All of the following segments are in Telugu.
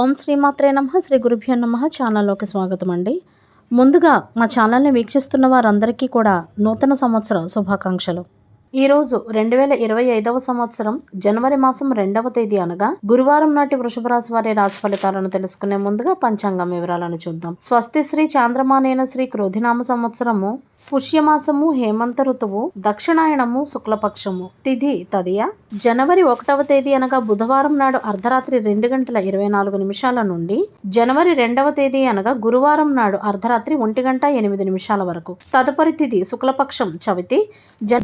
ఓం శ్రీమాత్రే నమః. శ్రీ గురుభ్యో నమః. ఛానల్లోకి స్వాగతం అండి. ముందుగా మా ఛానల్ని వీక్షిస్తున్న వారందరికీ కూడా నూతన సంవత్సర శుభాకాంక్షలు. ఈరోజు 2025వ సంవత్సరం జనవరి మాసం 2వ తేదీ అనగా గురువారం నాటి వృషభ రాశి వారి రాశి ఫలితాలను తెలుసుకునే ముందుగా పంచాంగం వివరాలను చూద్దాం. స్వస్తి శ్రీ చాంద్రమానేన శ్రీ క్రోధినామ సంవత్సరము పుష్యమాసము హేమంత ఋతువు దక్షిణాయనము శుక్లపక్షము తిథి తదియ. జనవరి 1వ తేదీ అనగా బుధవారం నాడు అర్ధరాత్రి 2:24 నుండి జనవరి 2వ తేదీ అనగా గురువారం నాడు అర్ధరాత్రి 1:08 వరకు. తదుపరి తిథి శుక్లపక్షం చవితి.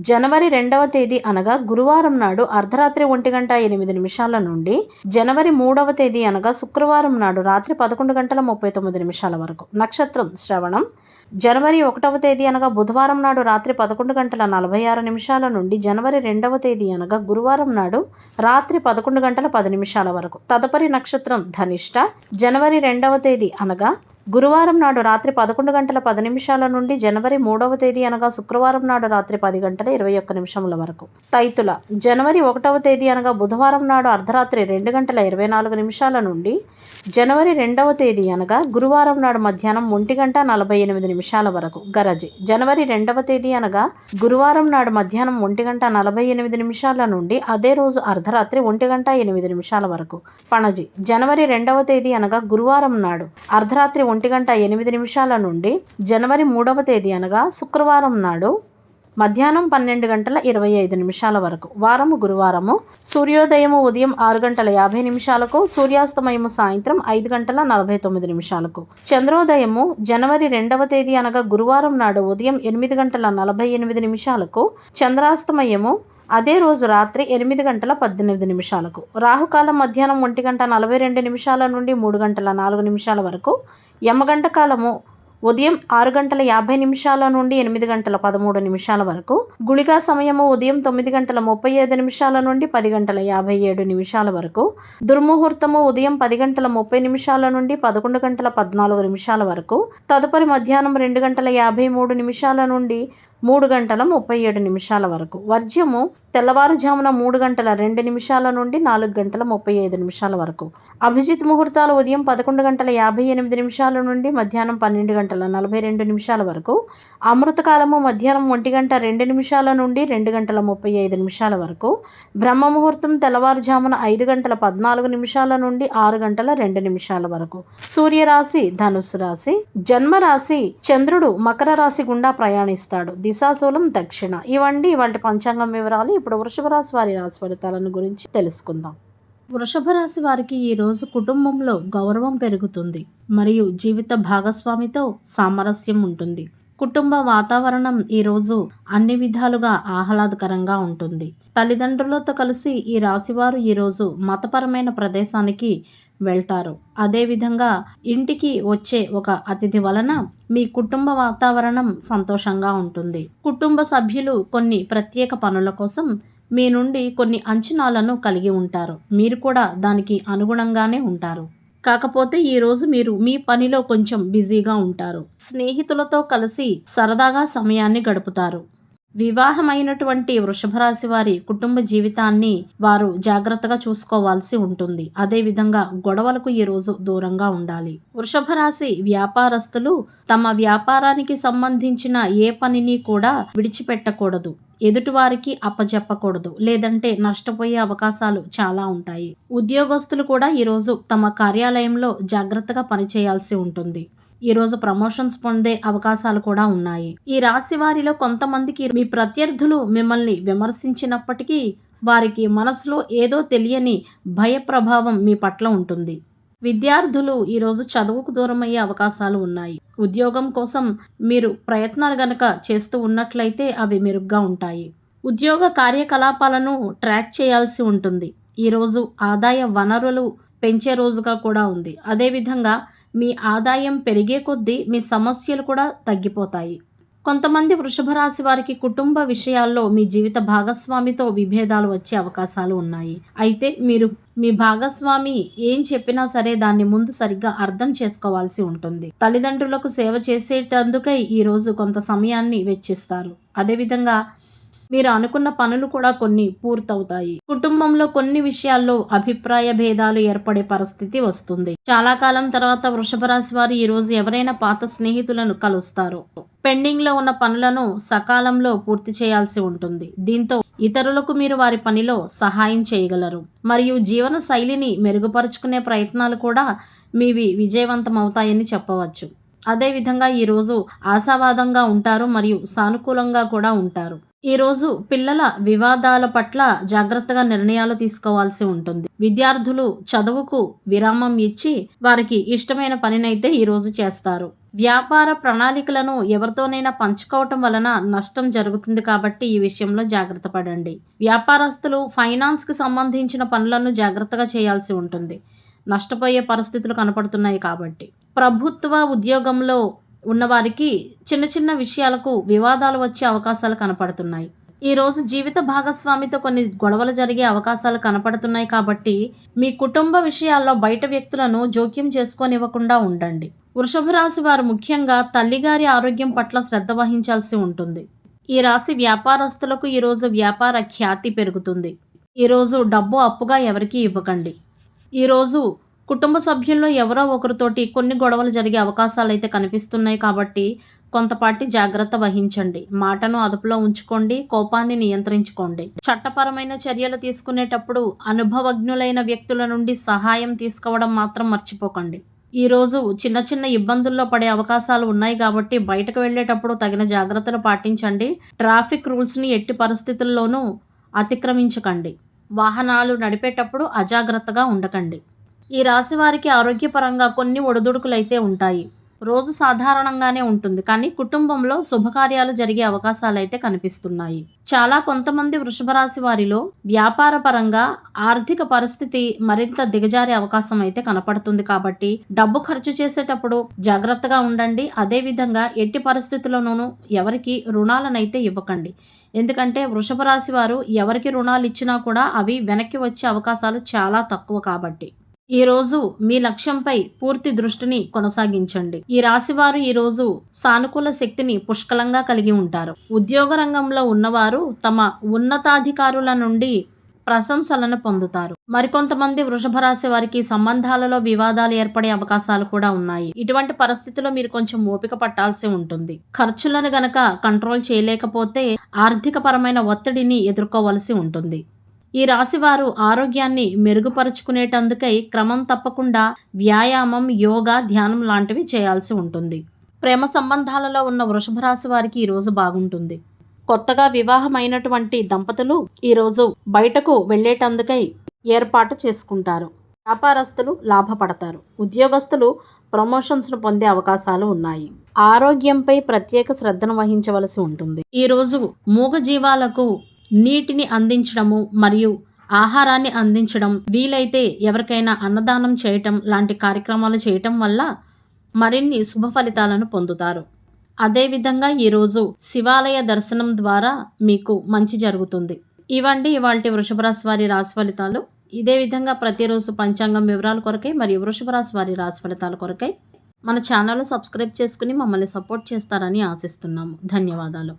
జనవరి 2వ తేదీ అనగా గురువారం నాడు అర్ధరాత్రి 1:08 నుండి జనవరి 3వ తేదీ అనగా శుక్రవారం నాడు రాత్రి 11:39 వరకు. నక్షత్రం శ్రవణం. జనవరి 1వ తేదీ అనగా బుధవారం నాడు రాత్రి 11:46 నుండి జనవరి 2వ తేదీ అనగా గురువారం నాడు రాత్రి 11:10 వరకు. తదుపరి నక్షత్రం ధనిష్ట. జనవరి 2వ తేదీ అనగా గురువారం నాడు రాత్రి 11:10 నుండి జనవరి 3వ తేదీ అనగా శుక్రవారం నాడు రాత్రి 10:21 వరకు. తైతుల. జనవరి 1వ తేదీ అనగా బుధవారం నాడు అర్ధరాత్రి 2:24 నుండి జనవరి 2వ తేదీ అనగా గురువారం నాడు మధ్యాహ్నం 1:48 వరకు. గరజి. జనవరి 2వ తేదీ అనగా గురువారం నాడు మధ్యాహ్నం 1:48 నుండి అదే రోజు అర్ధరాత్రి 1:08 వరకు. పణజి. జనవరి 2వ తేదీ అనగా గురువారం నాడు అర్ధరాత్రి 1:08 నుండి జనవరి 3వ తేదీ అనగా శుక్రవారం నాడు మధ్యాహ్నం 12:25 వరకు. వారము గురువారము. సూర్యోదయము ఉదయం 6:50 సూర్యాస్తమయము సాయంత్రం 5:49. చంద్రోదయము జనవరి 2వ తేదీ అనగా గురువారం నాడు ఉదయం 8:48 చంద్రాస్తమయము అదే రోజు రాత్రి 8:18. రాహుకాలం మధ్యాహ్నం 1:42 నుండి 3:04 వరకు. యమగంట కాలము ఉదయం 6:50 నుండి 8:13 వరకు. గుళికా సమయము ఉదయం 9:35 నుండి 10:57 వరకు. దుర్ముహూర్తము ఉదయం 10:30 నుండి 11:14 వరకు. తదుపరి మధ్యాహ్నం 2:53 నుండి 3:37 వరకు. వర్జ్యము తెల్లవారుజామున 3:02 నుండి 4:35 వరకు. అభిజిత్ ముహూర్తాలు ఉదయం 11:58 నుండి మధ్యాహ్నం 12:42 వరకు. అమృతకాలము మధ్యాహ్నం 1:02 నుండి 2:35 వరకు. బ్రహ్మ ముహూర్తం తెల్లవారుజామున 5:14 నుండి 6:02 వరకు. సూర్యరాశి ధనుస్సు రాశి. జన్మరాశి చంద్రుడు మకర రాశి గుండా ప్రయాణిస్తాడు. దిశాశూలం దక్షిణ. ఇవండి వాటి పంచాంగం వివరాలు. ఇప్పుడు వృషభ రాశి వారి రాశి ఫలితాలను గురించి తెలుసుకుందాం. వృషభ రాశి వారికి ఈరోజు కుటుంబంలో గౌరవం పెరుగుతుంది మరియు జీవిత భాగస్వామితో సామరస్యం ఉంటుంది. కుటుంబ వాతావరణం ఈరోజు అన్ని విధాలుగా ఆహ్లాదకరంగా ఉంటుంది. తల్లిదండ్రులతో కలిసి ఈ రాశివారు ఈరోజు మతపరమైన ప్రదేశానికి వెళ్తారు. అదేవిధంగా ఇంటికి వచ్చే ఒక అతిథి వలన మీ కుటుంబ వాతావరణం సంతోషంగా ఉంటుంది. కుటుంబ సభ్యులు కొన్ని ప్రత్యేక పనుల కోసం మీ నుండి కొన్ని అంచనాలను కలిగి ఉంటారు. మీరు కూడా దానికి అనుగుణంగానే ఉంటారు. కాకపోతే ఈరోజు మీరు మీ పనిలో కొంచెం బిజీగా ఉంటారు. స్నేహితులతో కలిసి సరదాగా సమయాన్ని గడుపుతారు. వివాహమైనటువంటి వృషభ రాశి వారి కుటుంబ జీవితాన్ని వారు జాగ్రత్తగా చూసుకోవాల్సి ఉంటుంది. అదేవిధంగా గొడవలకు ఈరోజు దూరంగా ఉండాలి. వృషభ రాశి వ్యాపారస్తులు తమ వ్యాపారానికి సంబంధించిన ఏ పనిని కూడా విడిచిపెట్టకూడదు. ఎదుటివారికి అప్పజెప్పకూడదు, లేదంటే నష్టపోయే అవకాశాలు చాలా ఉంటాయి. ఉద్యోగస్తులు కూడా ఈరోజు తమ కార్యాలయంలో జాగ్రత్తగా పనిచేయాల్సి ఉంటుంది. ఈరోజు ప్రమోషన్స్ పొందే అవకాశాలు కూడా ఉన్నాయి. ఈ రాశి వారిలో కొంతమందికి మీ ప్రత్యర్థులు మిమ్మల్ని విమర్శించినప్పటికీ వారికి మనసులో ఏదో తెలియని భయ ప్రభావం మీ పట్ల ఉంటుంది. విద్యార్థులు ఈరోజు చదువుకు దూరమయ్యే అవకాశాలు ఉన్నాయి. ఉద్యోగం కోసం మీరు ప్రయత్నాలు గనక చేస్తూ ఉన్నట్లయితే అవి మెరుగ్గా ఉంటాయి. ఉద్యోగ కార్యకలాపాలను ట్రాక్ చేయాల్సి ఉంటుంది. ఈరోజు ఆదాయ వనరులు పెంచే రోజుగా కూడా ఉంది. అదేవిధంగా మీ ఆదాయం పెరిగే కొద్దీ మీ సమస్యలు కూడా తగ్గిపోతాయి. కొంతమంది వృషభ రాశి వారికి కుటుంబ విషయాల్లో మీ జీవిత భాగస్వామితో విభేదాలు వచ్చే అవకాశాలు ఉన్నాయి. అయితే మీరు మీ భాగస్వామి ఏం చెప్పినా సరే దాన్ని ముందు సరిగ్గా అర్థం చేసుకోవాల్సి ఉంటుంది. తల్లిదండ్రులకు సేవ చేసేటందుకై ఈరోజు కొంత సమయాన్ని వెచ్చిస్తారు. అదేవిధంగా మీరు అనుకున్న పనులు కూడా కొన్ని పూర్తవుతాయి. కుటుంబంలో కొన్ని విషయాల్లో అభిప్రాయ భేదాలు ఏర్పడే పరిస్థితి వస్తుంది. చాలా కాలం తర్వాత వృషభ రాశి వారు ఈ రోజు ఎవరైనా పాత స్నేహితులను కలుస్తారు. పెండింగ్ లో ఉన్న పనులను సకాలంలో పూర్తి చేయాల్సి ఉంటుంది. దీంతో ఇతరులకు మీరు వారి పనిలో సహాయం చేయగలరు. మరియు జీవన శైలిని మెరుగుపరుచుకునే ప్రయత్నాలు కూడా మీవి విజయవంతం అవుతాయని చెప్పవచ్చు. అదేవిధంగా ఈరోజు ఆశావాదంగా ఉంటారు మరియు సానుకూలంగా కూడా ఉంటారు. ఈరోజు పిల్లల వివాదాల పట్ల జాగ్రత్తగా నిర్ణయాలు తీసుకోవాల్సి ఉంటుంది. విద్యార్థులు చదువుకు విరామం ఇచ్చి వారికి ఇష్టమైన పనినైతే ఈరోజు చేస్తారు. వ్యాపార ప్రణాళికలను ఎవరితోనైనా పంచుకోవటం వలన నష్టం జరుగుతుంది కాబట్టి ఈ విషయంలో జాగ్రత్త పడండి. వ్యాపారస్తులు ఫైనాన్స్కి సంబంధించిన పనులను జాగ్రత్తగా చేయాల్సి ఉంటుంది. నష్టపోయే పరిస్థితులు కనపడుతున్నాయి కాబట్టి. ప్రభుత్వ ఉద్యోగంలో ఉన్నవారికి చిన్న చిన్న విషయాలకు వివాదాలు వచ్చే అవకాశాలు కనపడుతున్నాయి. ఈరోజు జీవిత భాగస్వామితో కొన్ని గొడవలు జరిగే అవకాశాలు కనపడుతున్నాయి కాబట్టి మీ కుటుంబ విషయాల్లో బయట వ్యక్తులను జోక్యం చేసుకోనివ్వకుండా ఉండండి. వృషభ రాశి వారు ముఖ్యంగా తల్లిగారి ఆరోగ్యం పట్ల శ్రద్ధ వహించాల్సి ఉంటుంది. ఈ రాశి వ్యాపారస్తులకు ఈరోజు వ్యాపార ఖ్యాతి పెరుగుతుంది. ఈరోజు డబ్బు అప్పుగా ఎవరికీ ఇవ్వకండి. ఈరోజు కుటుంబ సభ్యుల్లో ఎవరో ఒకరితోటి కొన్ని గొడవలు జరిగే అవకాశాలు అయితే కనిపిస్తున్నాయి కాబట్టి కొంతపాటి జాగ్రత్త వహించండి. మాటను అదుపులో ఉంచుకోండి. కోపాన్ని నియంత్రించుకోండి. చట్టపరమైన చర్యలు తీసుకునేటప్పుడు అనుభవజ్ఞులైన వ్యక్తుల నుండి సహాయం తీసుకోవడం మాత్రం మర్చిపోకండి. ఈరోజు చిన్న చిన్న ఇబ్బందుల్లో పడే అవకాశాలు ఉన్నాయి కాబట్టి బయటకు వెళ్ళేటప్పుడు తగిన జాగ్రత్తలు పాటించండి. ట్రాఫిక్ రూల్స్ని ఎట్టి పరిస్థితుల్లోనూ అతిక్రమించకండి. వాహనాలు నడిపేటప్పుడు అజాగ్రత్తగా ఉండకండి. ఈ రాశి వారికి ఆరోగ్యపరంగా కొన్ని ఒడిదుడుకులైతే ఉంటాయి. రోజు సాధారణంగానే ఉంటుంది కానీ కుటుంబంలో శుభకార్యాలు జరిగే అవకాశాలు అయితే కనిపిస్తున్నాయి. కొంతమంది వృషభ రాశి వారిలో వ్యాపార పరంగా ఆర్థిక పరిస్థితి మరింత దిగజారే అవకాశం అయితే కనపడుతుంది కాబట్టి డబ్బు ఖర్చు చేసేటప్పుడు జాగ్రత్తగా ఉండండి. అదేవిధంగా ఎట్టి పరిస్థితుల్లోనూ ఎవరికి రుణాలనైతే ఇవ్వకండి. ఎందుకంటే వృషభ రాశి వారు ఎవరికి రుణాలు ఇచ్చినా కూడా అవి వెనక్కి వచ్చే అవకాశాలు చాలా తక్కువ కాబట్టి ఈరోజు మీ లక్ష్యంపై పూర్తి దృష్టిని కొనసాగించండి. ఈ రాశివారు ఈరోజు సానుకూల శక్తిని పుష్కలంగా కలిగి ఉంటారు. ఉద్యోగ రంగంలో ఉన్నవారు తమ ఉన్నతాధికారుల నుండి ప్రశంసలను పొందుతారు. మరికొంతమంది వృషభ రాశి వారికి సంబంధాలలో వివాదాలు ఏర్పడే అవకాశాలు కూడా ఉన్నాయి. ఇటువంటి పరిస్థితిలో మీరు కొంచెం ఓపిక పట్టాల్సి ఉంటుంది. ఖర్చులను గనక కంట్రోల్ చేయలేకపోతే ఆర్థిక పరమైన ఒత్తిడిని ఎదుర్కోవలసి ఉంటుంది. ఈ రాశివారు ఆరోగ్యాన్ని మెరుగుపరుచుకునేటందుకై క్రమం తప్పకుండా వ్యాయామం, యోగా, ధ్యానం లాంటివి చేయాల్సి ఉంటుంది. ప్రేమ సంబంధాలలో ఉన్న వృషభ రాశి వారికి ఈరోజు బాగుంటుంది. కొత్తగా వివాహమైనటువంటి దంపతులు ఈరోజు బయటకు వెళ్ళేటందుకై ఏర్పాటు చేసుకుంటారు. వ్యాపారస్తులు లాభపడతారు. ఉద్యోగస్తులు ప్రమోషన్స్ను పొందే అవకాశాలు ఉన్నాయి. ఆరోగ్యంపై ప్రత్యేక శ్రద్ధను వహించవలసి ఉంటుంది. ఈరోజు మూగజీవాలకు నీటిని అందించడము మరియు ఆహారాన్ని అందించడం, వీలైతే ఎవరికైనా అన్నదానం చేయటం లాంటి కార్యక్రమాలు చేయటం వల్ల మరిన్ని శుభ ఫలితాలను పొందుతారు. అదేవిధంగా ఈరోజు శివాలయ దర్శనం ద్వారా మీకు మంచి జరుగుతుంది. ఇవండి ఇవాల్టి వృషభ రాశి వారి రాశి ఫలితాలు. ఇదే విధంగా ప్రతిరోజు పంచాంగం వివరాల కొరకై మరియు వృషభ రాశి వారి రాశి ఫలితాల కొరకై మన ఛానల్ సబ్స్క్రైబ్ చేసుకుని మమ్మల్ని సపోర్ట్ చేస్తారని ఆశిస్తున్నాము. ధన్యవాదాలు.